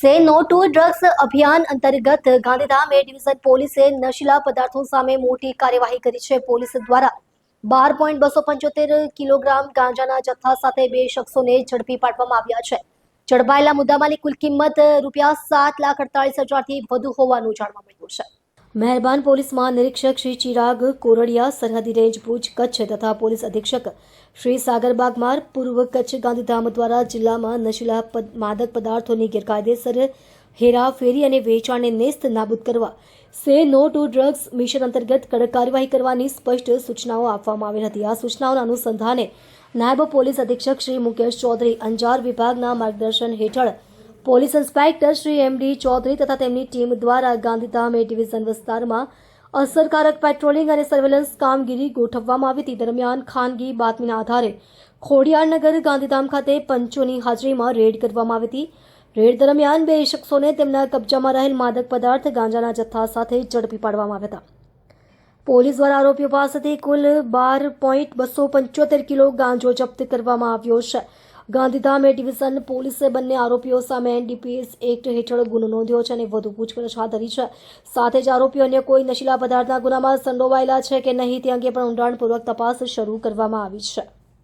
સે no to drugs અભિયાન અંતર્ગત ગાંધીધામ એ ડિવિઝન પોલીસે નશીલા પદાર્થો સામે મોટી કાર્યવાહી કરી છે. પોલીસ દ્વારા 12.275 કિલોગ્રામ ગાંજાના જથ્થા સાથે 2 શખ્સોને ઝડપી પાડવામાં આવ્યા છે. ઝડપાયેલા મુદ્દામાલની કુલ કિંમત ₹7,48,000 થી વધુ હોવાનું જાણવા મળ્યું છે. મહેરબાન પોલીસ મહાનિરીક્ષક શ્રી ચિરાગ કોરડિયા, સરહદી રેન્જ ભુજ કચ્છ તથા પોલીસ અધિક્ષક શ્રી સાગર બાગમાર, પૂર્વ કચ્છ ગાંધીધામ દ્વારા જિલ્લામાં નશીલા માદક પદાર્થોની ગેરકાયદેસર હેરાફેરી અને વેચાણને નેસ્ત નાબૂદ કરવા સે નો ટુ ડ્રગ્સ મિશન અંતર્ગત કડક કાર્યવાહી કરવાની સ્પષ્ટ સૂચનાઓ આપવામાં આવી હતી. આ સૂચનાઓના અનુસંધાને નાયબ પોલીસ અધિક્ષક શ્રી મુકેશ ચૌધરી, અંજાર વિભાગના માર્ગદર્શન હેઠળ પોલીસ ઇન્સ્પેક્ટર શ્રી એમ.ડી. ચૌધરી તથા તેમની ટીમ દ્વારા ગાંધીધામ એ ડિવિઝન વિસ્તારમાં અસરકારક પેટ્રોલિંગ અને સર્વેલન્સ કામગીરી ગોઠવવામાં આવી હતી. દરમિયાન ખાનગી બાતમીના આધારે ખોડિયારનગર ગાંધીધામ ખાતે પંચોની હાજરીમાં રેડ કરવામાં આવી હતી. રેડ દરમિયાન 2 શખ્સોને તેમના કબજામાં રહેલ માદક પદાર્થ ગાંજાના જથ્થા સાથે ઝડપી પાડવામાં આવ્યા હતા. પોલીસ દ્વારા આરોપીઓ પાસેથી કુલ 12.275 કિલો ગાંજો જપ્ત કરવામાં આવ્યો છે. ગાંધીધામ એ ડિવિઝન પોલીસે બંને આરોપીઓ સામે એનડીપીએસ એક્ટ હેઠળ ગુનો નોંધ્યો છે અને વધુ પૂછપરછ હાથ ધરી છે. સાથે જ આરોપીઓ અન્ય કોઈ નશીલા પદાર્થના ગુનામાં સંડોવાયેલા છે કે નહીં તે અંગે પણ ઊંડાણપૂર્વક તપાસ શરૂ કરવામાં આવી છે.